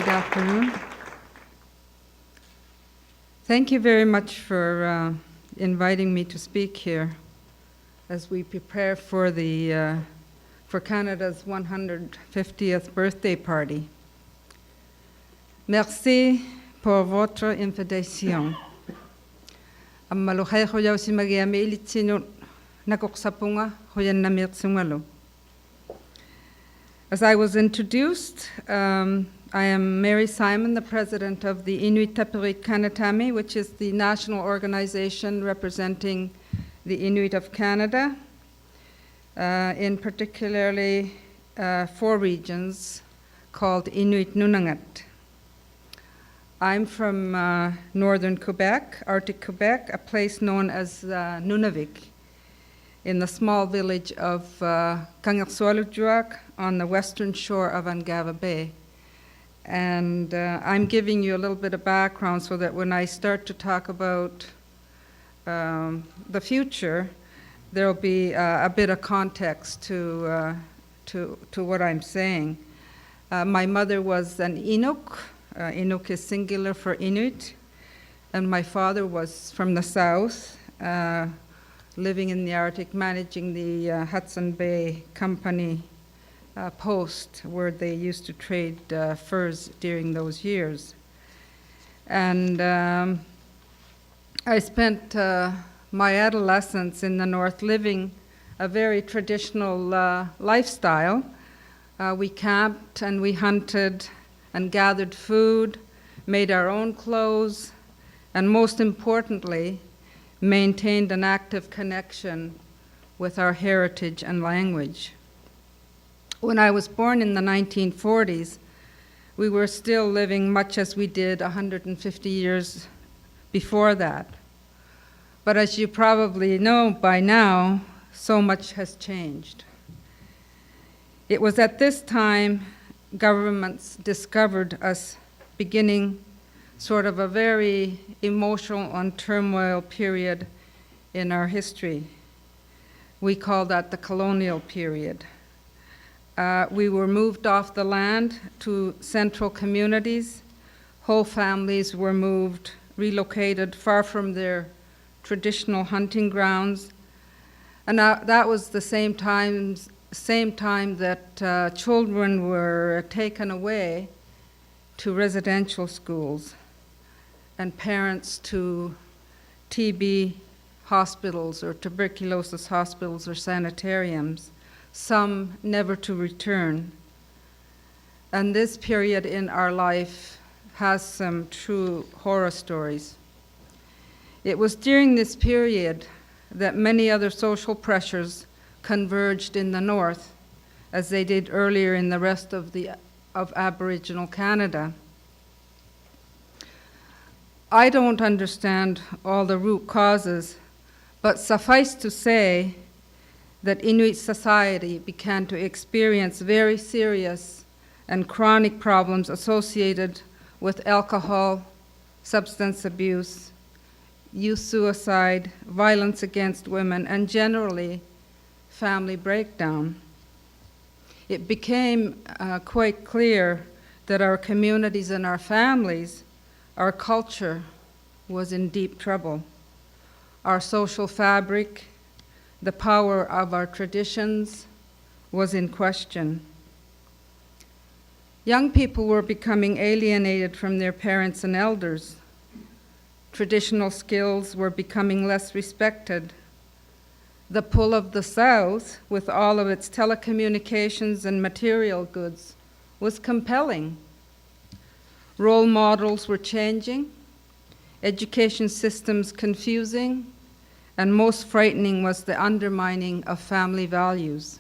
Good afternoon. Thank you very much for inviting me to speak here as we prepare for Canada's 150th birthday party. Merci pour votre invitation. Ammaluhay hoyaw si magiame ilitsino nakoksapunga hoyan namirtsungalo. As I was introduced, I am Mary Simon, the president of the Inuit Tapiriit Kanatami, which is the national organization representing the Inuit of Canada, in particularly 4 regions called Inuit Nunangat. I'm from northern Quebec, Arctic Quebec, a place known as Nunavik, in the small village of Kangersualujjuaq on the western shore of Ungava Bay. And I'm giving you a little bit of background so that when I start to talk about the future, there will be a bit of context to what I'm saying. My mother was an Inuk. Inuk is singular for Inuit. And my father was from the south, living in the Arctic, managing the Hudson Bay Company post where they used to trade furs during those years. And I spent my adolescence in the north living a very traditional lifestyle. We camped and we hunted and gathered food, made our own clothes, and most importantly, maintained an active connection with our heritage and language. When I was born in the 1940s, we were still living much as we did 150 years before that. But as you probably know by now, so much has changed. It was at this time governments discovered us beginning sort of a very emotional and turmoil period in our history. We call that the colonial period. We were moved off the land to central communities. Whole families were moved, relocated far from their traditional hunting grounds. And that was the same time that children were taken away to residential schools and parents to TB hospitals or tuberculosis hospitals or sanitariums, some never to return. And this period in our life has some true horror stories. It was during this period that many other social pressures converged in the north, as they did earlier in the rest of Aboriginal Canada. I don't understand all the root causes, but suffice to say that Inuit society began to experience very serious and chronic problems associated with alcohol, substance abuse, youth suicide, violence against women, and generally family breakdown. It became quite clear that our communities and our families, our culture, was in deep trouble. Our social fabric, the power of our traditions, was in question. Young people were becoming alienated from their parents and elders. Traditional skills were becoming less respected. The pull of the South, with all of its telecommunications and material goods, was compelling. Role models were changing, education systems confusing, and most frightening was the undermining of family values.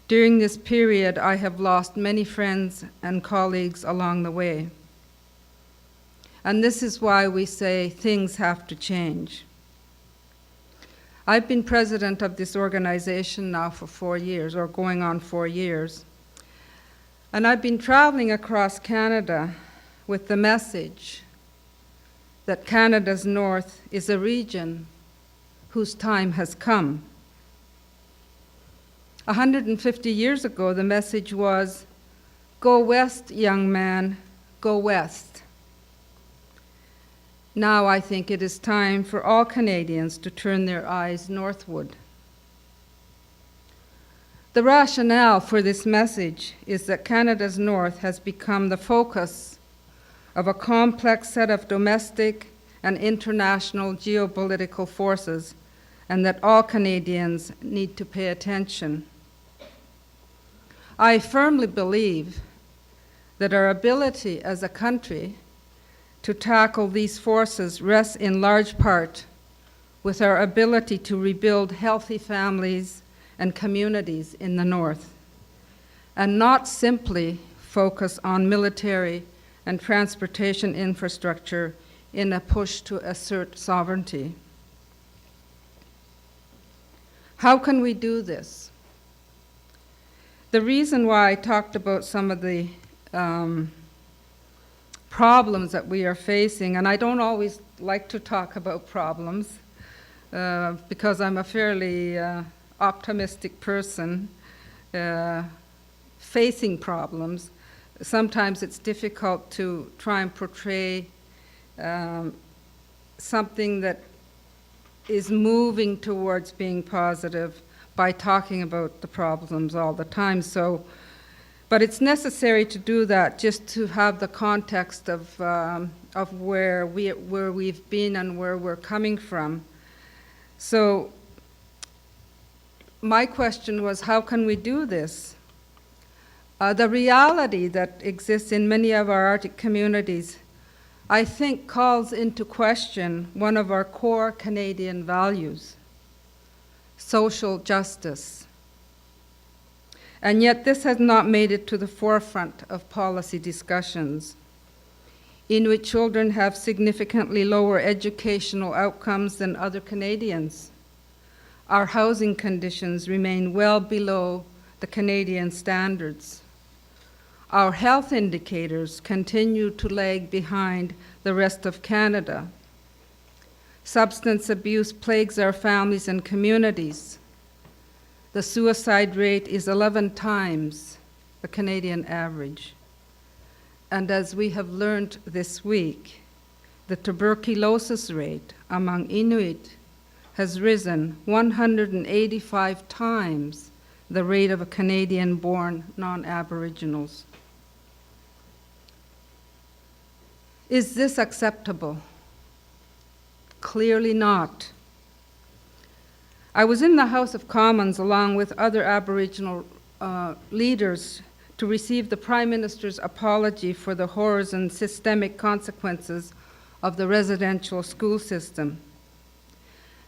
During this period, I have lost many friends and colleagues along the way. And this is why we say things have to change. I've been president of this organization now for 4 years, or going on 4 years. And I've been traveling across Canada with the message that Canada's north is a region whose time has come. 150 years ago, the message was, Go west, young man, go west. Now I think it is time for all Canadians to turn their eyes northward. The rationale for this message is that Canada's north has become the focus of a complex set of domestic and international geopolitical forces, and that all Canadians need to pay attention. I firmly believe that our ability as a country to tackle these forces rests in large part with our ability to rebuild healthy families and communities in the north, and not simply focus on military and transportation infrastructure in a push to assert sovereignty. How can we do this? The reason why I talked about some of the problems that we are facing, and I don't always like to talk about problems because I'm a fairly optimistic person facing problems. Sometimes it's difficult to try and portray something that is moving towards being positive by talking about the problems all the time. But it's necessary to do that just to have the context of where we've been and where we're coming from. So my question was, how can we do this? The reality that exists in many of our Arctic communities, I think, calls into question one of our core Canadian values: social justice. And yet this has not made it to the forefront of policy discussions. Inuit children have significantly lower educational outcomes than other Canadians. Our housing conditions remain well below the Canadian standards. Our health indicators continue to lag behind the rest of Canada. Substance abuse plagues our families and communities. The suicide rate is 11 times the Canadian average. And as we have learned this week, the tuberculosis rate among Inuit has risen 185 times the rate of Canadian-born non-Aboriginals. Is this acceptable? Clearly not. I was in the House of Commons along with other Aboriginal leaders to receive the Prime Minister's apology for the horrors and systemic consequences of the residential school system.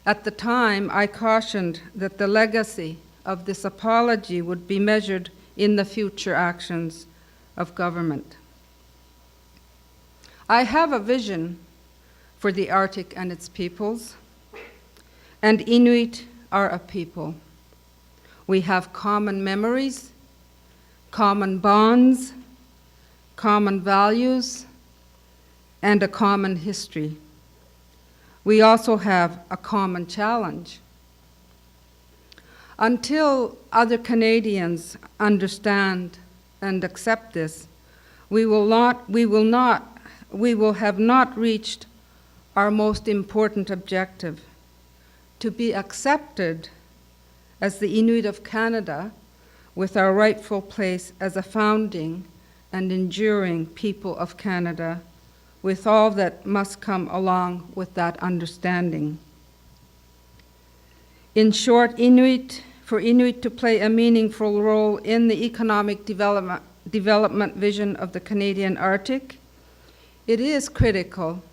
At the time, I cautioned that the legacy of this apology would be measured in the future actions of government. I have a vision for the Arctic and its peoples, and Inuit are a people. We have common memories, common bonds, common values, and a common history. We also have a common challenge. Until other Canadians understand and accept this, we will have not reached our most important objective: to be accepted as the Inuit of Canada with our rightful place as a founding and enduring people of Canada, with all that must come along with that understanding. In short, for Inuit to play a meaningful role in the economic development vision of the Canadian Arctic, it is critical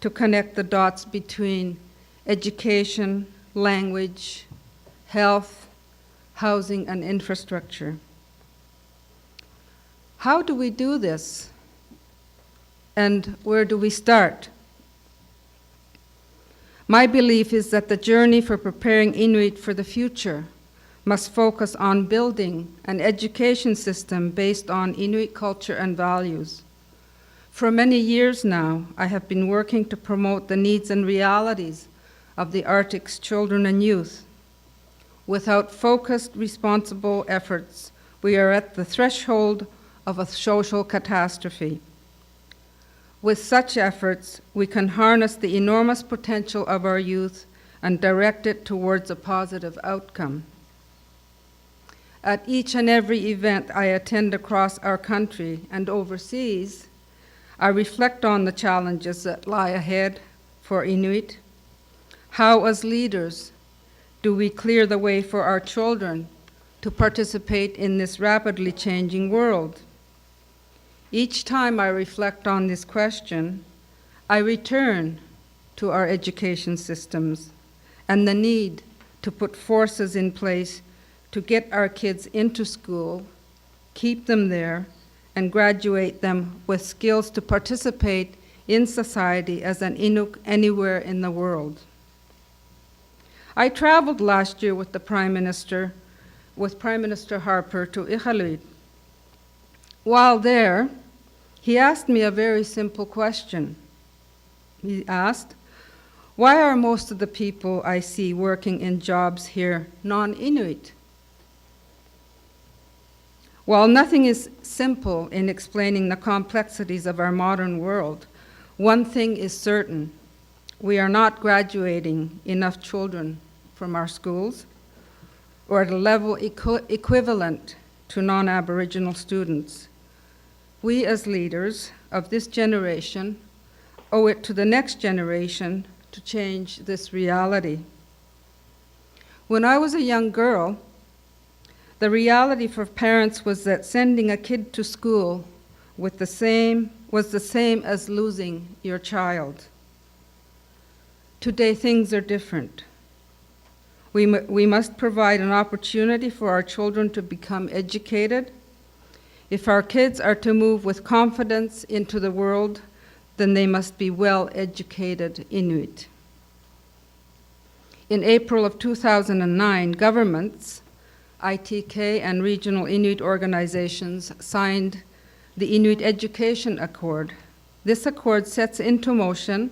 to connect the dots between education, language, health, housing, and infrastructure. How do we do this? And where do we start? My belief is that the journey for preparing Inuit for the future must focus on building an education system based on Inuit culture and values. For many years now, I have been working to promote the needs and realities of the Arctic's children and youth. Without focused, responsible efforts, we are at the threshold of a social catastrophe. With such efforts, we can harness the enormous potential of our youth and direct it towards a positive outcome. At each and every event I attend across our country and overseas, I reflect on the challenges that lie ahead for Inuit. How, as leaders, do we clear the way for our children to participate in this rapidly changing world? Each time I reflect on this question, I return to our education systems and the need to put forces in place to get our kids into school, keep them there, and graduate them with skills to participate in society as an Inuk anywhere in the world. I traveled last year with Prime Minister Harper to Iqaluit. While there, he asked me a very simple question. He asked, why are most of the people I see working in jobs here non-Inuit? While nothing is simple in explaining the complexities of our modern world, one thing is certain: we are not graduating enough children from our schools or at a level equivalent to non-Aboriginal students. We as leaders of this generation owe it to the next generation to change this reality. When I was a young girl, the reality for parents was that sending a kid to school was the same as losing your child. Today, things are different. We must provide an opportunity for our children to become educated. If our kids are to move with confidence into the world, then they must be well-educated Inuit. In April of 2009, governments, ITK and regional Inuit organizations signed the Inuit Education Accord. This accord sets into motion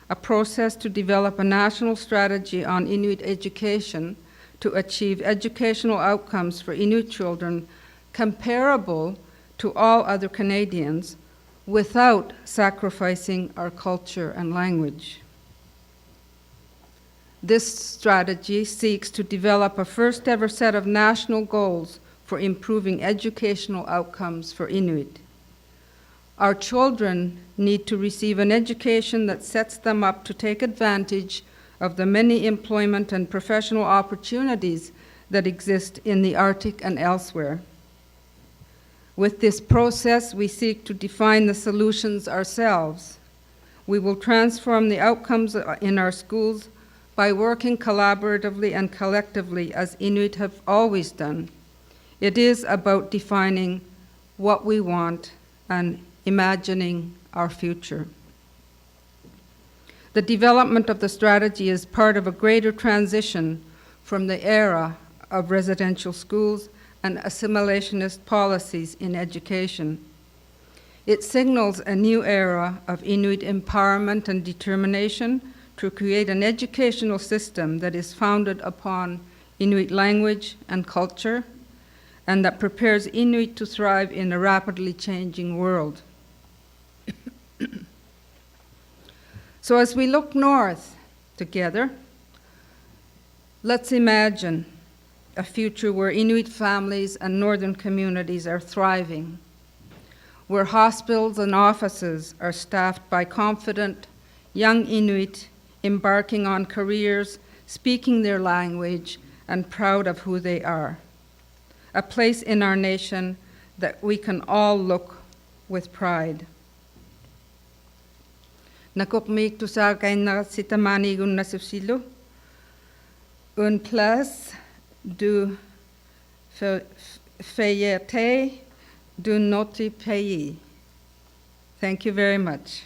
a process to develop a national strategy on Inuit education to achieve educational outcomes for Inuit children comparable to all other Canadians without sacrificing our culture and language. This strategy seeks to develop a first-ever set of national goals for improving educational outcomes for Inuit. Our children need to receive an education that sets them up to take advantage of the many employment and professional opportunities that exist in the Arctic and elsewhere. With this process, we seek to define the solutions ourselves. We will transform the outcomes in our schools by working collaboratively and collectively as Inuit have always done. It is about defining what we want and imagining our future. The development of the strategy is part of a greater transition from the era of residential schools and assimilationist policies in education. It signals a new era of Inuit empowerment and determination to create an educational system that is founded upon Inuit language and culture, and that prepares Inuit to thrive in a rapidly changing world. So as we look north together, let's imagine a future where Inuit families and northern communities are thriving, where hospitals and offices are staffed by confident young Inuit embarking on careers, speaking their language, and proud of who they are. A place in our nation that we can all look with pride. Nakokmik tu sa kaina sitamani gun nasipsilo. Une place de fierté de notre pays. Thank you very much.